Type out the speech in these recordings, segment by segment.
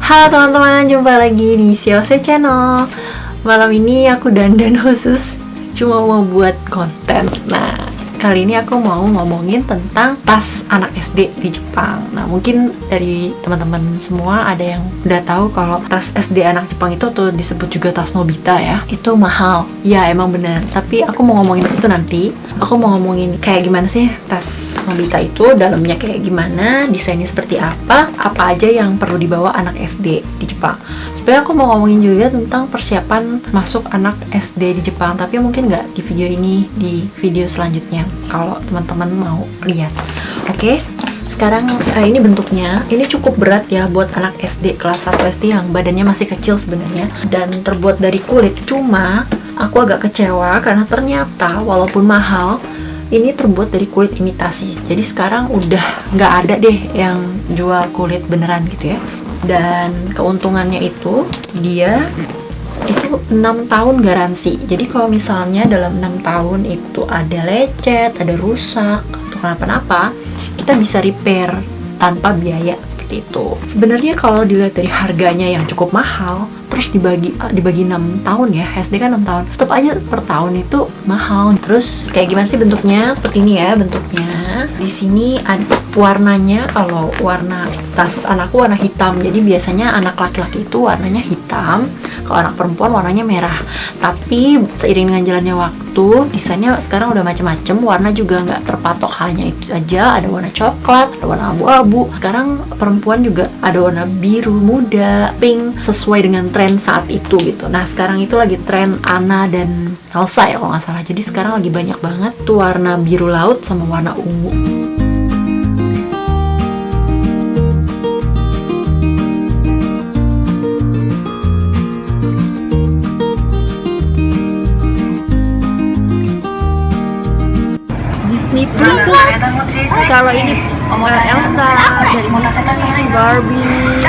Halo teman-teman, jumpa lagi di Xiaoxie Channel. Malam ini aku dandan khusus cuma mau buat konten. Nah, kali ini aku mau ngomongin tentang tas anak SD di Jepang. Nah, mungkin dari teman-teman semua ada yang udah tahu kalau tas SD anak Jepang itu tuh disebut juga tas Nobita ya. Itu mahal. Ya, emang bener. Tapi aku mau ngomongin itu nanti. Aku mau ngomongin kayak gimana sih tas Nobita itu, dalamnya kayak gimana, desainnya seperti apa aja yang perlu dibawa anak SD di Jepang. Sebenarnya aku mau ngomongin juga tentang persiapan masuk anak SD di Jepang, tapi mungkin nggak di video ini, di video selanjutnya kalau teman-teman mau lihat. Oke. Sekarang ini bentuknya, ini cukup berat ya buat anak SD kelas 1 SD yang badannya masih kecil sebenarnya, dan terbuat dari kulit. Cuma aku agak kecewa karena ternyata walaupun mahal, ini terbuat dari kulit imitasi. Jadi sekarang udah nggak ada deh yang jual kulit beneran gitu ya. Dan keuntungannya itu dia itu 6 tahun garansi. Jadi kalau misalnya dalam 6 tahun itu ada lecet, ada rusak atau kenapa-napa, kita bisa repair tanpa biaya seperti itu. Sebenarnya kalau dilihat dari harganya yang cukup mahal, terus dibagi 6 tahun ya, SD kan 6 tahun, tetap aja per tahun itu mahal. Terus kayak gimana sih bentuknya? Seperti ini ya bentuknya. Di sini ada warnanya. Kalau warna tas anakku warna hitam, jadi biasanya anak laki-laki itu warnanya hitam, kalau anak perempuan warnanya merah. Tapi seiring dengan jalannya waktu, desainnya sekarang udah macam-macam, warna juga nggak terpatok hanya itu aja. Ada warna coklat, ada warna abu-abu. Sekarang perempuan juga ada warna biru muda, pink, sesuai dengan tren saat itu gitu. Nah, sekarang itu lagi tren Anna dan Elsa ya kalau nggak salah. Jadi sekarang lagi banyak banget tuh warna biru laut sama warna ungu. Disney Princess. Kalau ini Elsa, dari Disney, Barbie.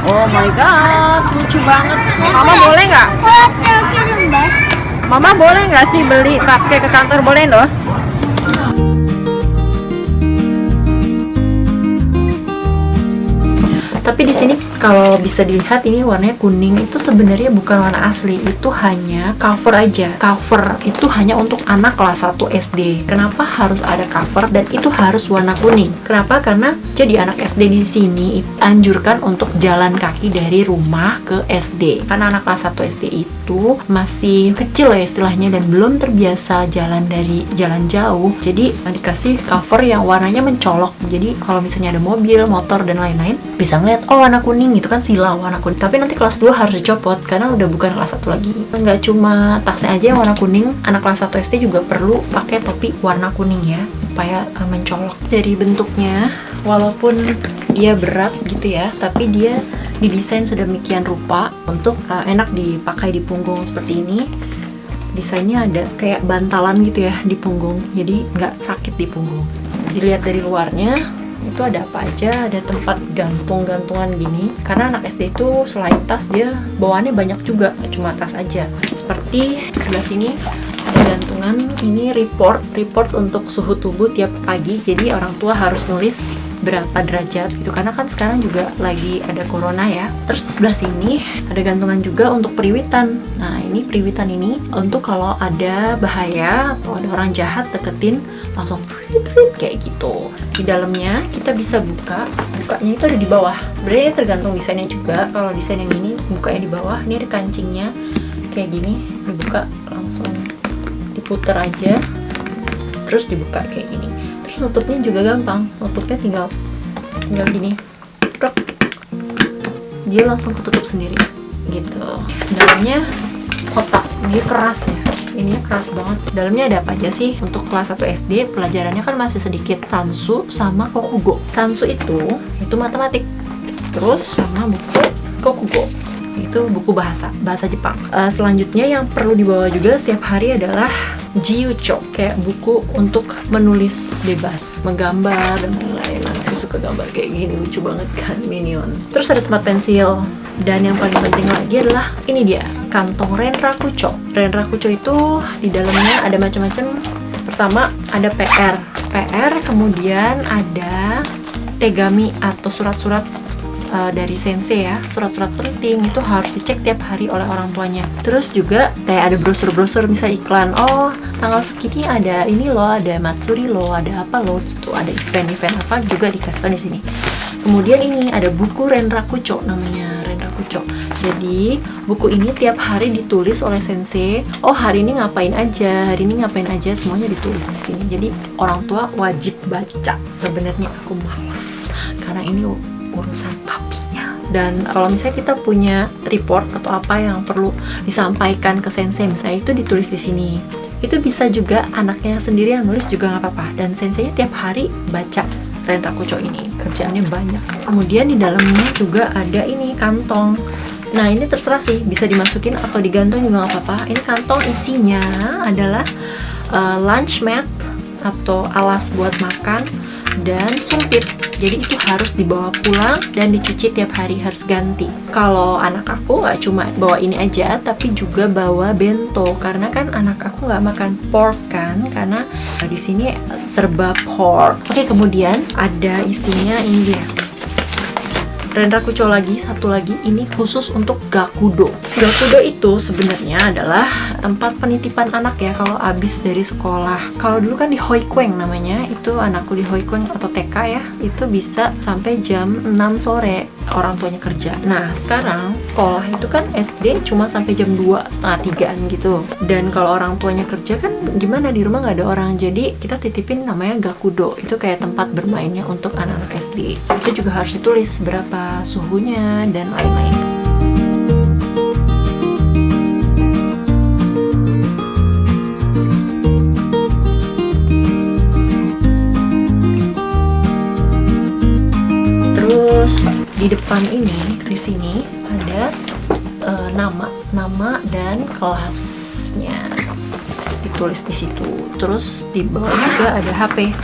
Oh my god, lucu banget. Mama boleh nggak? Mama boleh nggak sih beli pakai ke kantor, boleh loh? Tapi di sini kalau bisa dilihat ini warnanya kuning, itu sebenarnya bukan warna asli, itu hanya cover aja. Cover itu hanya untuk anak kelas 1 SD. Kenapa harus ada cover dan itu harus warna kuning? Kenapa? Karena jadi anak SD di sini anjurkan untuk jalan kaki dari rumah ke SD. Karena anak kelas 1 SD itu masih kecil ya istilahnya dan belum terbiasa jalan jauh. Jadi dikasih cover yang warnanya mencolok. Jadi kalau misalnya ada mobil, motor dan lain-lain, bisa ngeliat oh warna kuning, itu kan silau warna kuning. Tapi nanti kelas 2 harus dicopot karena udah bukan kelas 1 lagi. Nggak cuma tasnya aja yang warna kuning, anak kelas 1 SD juga perlu pakai topi warna kuning ya, supaya mencolok. Dari bentuknya, walaupun dia berat gitu ya, tapi dia didesain sedemikian rupa untuk enak dipakai di punggung seperti ini. Desainnya ada kayak bantalan gitu ya di punggung, jadi nggak sakit di punggung. Dilihat dari luarnya, itu ada apa aja, ada tempat gantung-gantungan gini, karena anak SD itu selain tas dia bawaannya banyak juga, gak cuma tas aja. Seperti di sebelah sini ada gantungan, ini report untuk suhu tubuh tiap pagi, jadi orang tua harus nulis berapa derajat gitu, karena kan sekarang juga lagi ada corona ya. Terus di sebelah sini ada gantungan juga untuk periwitan. Nah, ini periwitan ini untuk kalau ada bahaya atau ada orang jahat deketin, langsung kayak gitu. Di dalamnya kita bisa bukanya itu ada di bawah. Sebenarnya tergantung desainnya juga. Kalau desain yang ini bukanya di bawah, ini ada kancingnya kayak gini, dibuka langsung diputer aja, terus dibuka kayak gini. Terus nutupnya juga gampang, nutupnya tinggal gini, dia langsung ketutup sendiri gitu. Dalamnya kotak, dia keras ya, ininya keras banget. Dalamnya ada apa aja sih? Untuk kelas 1 SD pelajarannya kan masih sedikit, Sansu sama Kokugo. Sansu itu matematik, terus sama buku Kokugo itu buku bahasa Jepang. Selanjutnya yang perlu dibawa juga setiap hari adalah Jiucho, kayak buku untuk menulis bebas, menggambar dan lain-lain. Aku suka gambar kayak gini, lucu banget kan, Minion. Terus ada tempat pensil, dan yang paling penting lagi adalah ini dia, kantong Renrakucho. Renrakucho itu di dalamnya ada macam-macam. Pertama ada PR, kemudian ada tegami atau surat-surat dari sensei ya, surat-surat penting itu harus dicek tiap hari oleh orang tuanya. Terus juga kayak ada brosur-brosur misalnya iklan, oh tanggal segini ada ini loh, ada matsuri loh, ada apa loh gitu, ada event-event apa juga dikasih tahu di sini. Kemudian ini ada buku Renrakucho namanya, Renrakucho. Jadi buku ini tiap hari ditulis oleh sensei. Oh hari ini ngapain aja, hari ini ngapain aja, semuanya ditulis di sini. Jadi orang tua wajib baca. Sebenarnya aku malas karena ini urusan papinya. Dan kalau misalnya kita punya report atau apa yang perlu disampaikan ke sensei, misalnya itu ditulis di sini. Itu bisa juga anaknya sendiri yang nulis juga nggak apa-apa. Dan senseinya tiap hari baca Renrakucho ini, kerjaannya banyak. Kemudian di dalamnya juga ada ini kantong. Nah ini terserah sih, bisa dimasukin atau digantung juga nggak apa-apa. Ini kantong isinya adalah lunch mat atau alas buat makan dan sumpit. Jadi itu harus dibawa pulang dan dicuci tiap hari, harus ganti. Kalau anak aku nggak cuma bawa ini aja, tapi juga bawa bento. Karena kan anak aku nggak makan pork kan, karena di sini serba pork. Oke, kemudian ada isinya ini dia. Renrakucho lagi, satu lagi ini khusus untuk gakudo. Gakudo itu sebenarnya adalah tempat penitipan anak ya kalau abis dari sekolah. Kalau dulu kan di Hoikweng namanya, itu anakku di Hoikweng atau TK ya, itu bisa sampai jam 6 sore orang tuanya kerja. Nah sekarang sekolah itu kan SD cuma sampai jam 2, setengah 3an gitu. Dan kalau orang tuanya kerja kan gimana, di rumah nggak ada orang, jadi kita titipin namanya gakudo. Itu kayak tempat bermainnya untuk anak-anak SD. Itu juga harus ditulis berapa suhunya dan lain-lain. Terus di depan ini, di sini ada nama dan kelasnya ditulis di situ. Terus di bawah juga ada HP.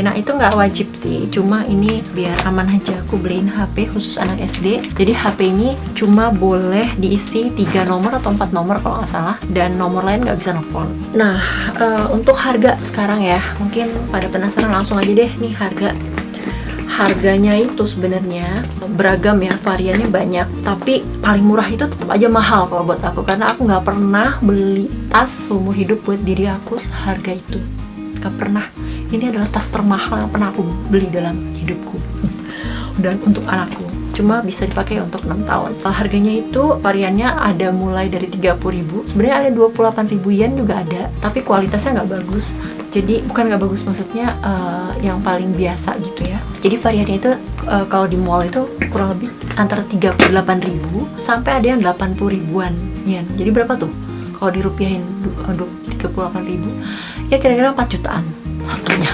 Nah itu nggak wajib sih, cuma ini biar aman aja aku beliin HP khusus anak SD. Jadi HP ini cuma boleh diisi 3 nomor atau 4 nomor kalau nggak salah, dan nomor lain nggak bisa nelfon. Nah untuk harga sekarang ya, mungkin pada penasaran, langsung aja deh nih harganya itu sebenarnya beragam ya, variannya banyak, tapi paling murah itu tetap aja mahal kalau buat aku, karena aku nggak pernah beli tas seumur hidup buat diri aku seharga itu, nggak pernah. Ini adalah tas termahal yang pernah aku beli dalam hidupku dan untuk anakku, cuma bisa dipakai untuk 6 tahun. Harganya itu variannya ada mulai dari 30.000, sebenarnya ada 28.000 yen juga ada, tapi kualitasnya nggak bagus. Jadi bukan nggak bagus, maksudnya yang paling biasa gitu ya. Jadi variannya itu kalau di mall itu kurang lebih antara 38.000 sampai ada yang 80 ribuan yen. Jadi berapa tuh? Kalau dirupiahin 38.000 ya kira-kira 4 jutaan satunya,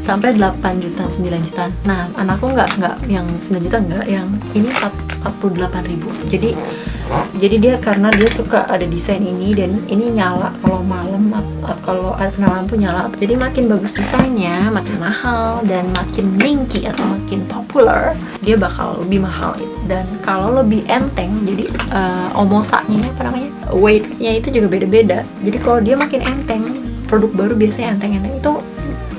sampai 8 juta, 9 jutaan. Nah anakku nggak yang 9 juta, nggak, yang ini 48.000. Jadi dia, karena dia suka ada desain ini, dan ini nyala kalau malam, kalau kena lampu nyala, jadi makin bagus desainnya, makin mahal, dan makin ningki atau makin popular, dia bakal lebih mahal. Dan kalau lebih enteng, jadi omosanya apa namanya, weightnya itu juga beda-beda. Jadi kalau dia makin enteng, produk baru biasanya enteng-enteng itu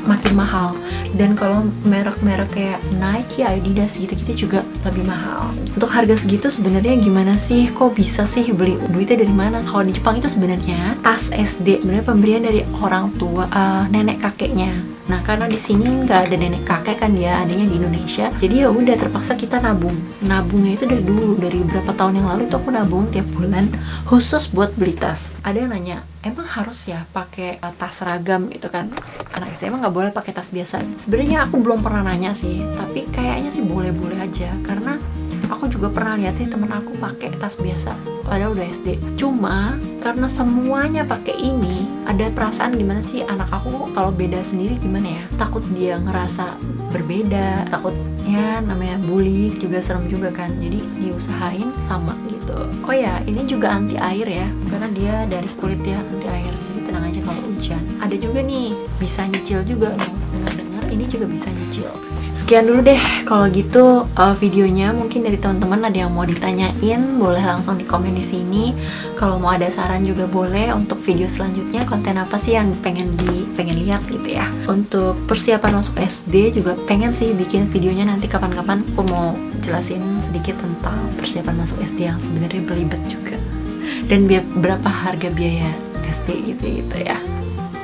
makin mahal. Dan kalau merek-merek kayak Nike, Adidas gitu-gitu juga lebih mahal. Untuk harga segitu sebenarnya gimana sih? Kok bisa sih beli, duitnya dari mana? Kalau di Jepang itu sebenarnya tas SD sebenarnya pemberian dari orang tua, nenek kakeknya. Nah karena di sini nggak ada nenek kakek kan, dia adanya di Indonesia, jadi ya udah terpaksa kita nabung. Nabungnya itu dari dulu, dari berapa tahun yang lalu itu aku nabung tiap bulan khusus buat beli tas. Ada yang nanya, emang harus ya pakai tas seragam gitu kan? Anak SD emang nggak boleh pakai tas biasa? Sebenarnya aku belum pernah nanya sih, tapi kayaknya sih boleh-boleh aja, karena aku juga pernah lihat sih temen aku pakai tas biasa padahal udah SD. Cuma karena semuanya pakai ini, ada perasaan gimana sih anak aku kalau beda sendiri gimana ya? Takut dia ngerasa berbeda, takutnya namanya bully juga serem juga kan. Jadi diusahain sama gitu. Oh ya, ini juga anti air ya, karena dia dari kulit ya, anti air. Jadi tenang aja kalau hujan. Ada juga nih bisa nyicil juga nih. Dengar-dengar ini juga bisa nyicil. Sekian dulu deh kalau gitu videonya. Mungkin dari teman-teman ada yang mau ditanyain, boleh langsung di komen di sini. Kalau mau ada saran juga boleh untuk video selanjutnya, konten apa sih yang pengen lihat gitu ya. Untuk persiapan masuk SD juga pengen sih bikin videonya nanti kapan-kapan. Aku mau jelasin sedikit tentang persiapan masuk SD yang sebenarnya belibet juga, dan berapa harga biaya SD gitu ya.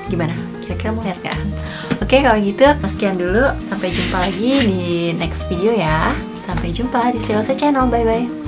Gimana? Kira-kira mau lihat kan? Oke, kalau gitu sekian dulu. Sampai jumpa lagi di next video ya. Sampai jumpa di Seosa Channel. Bye-bye.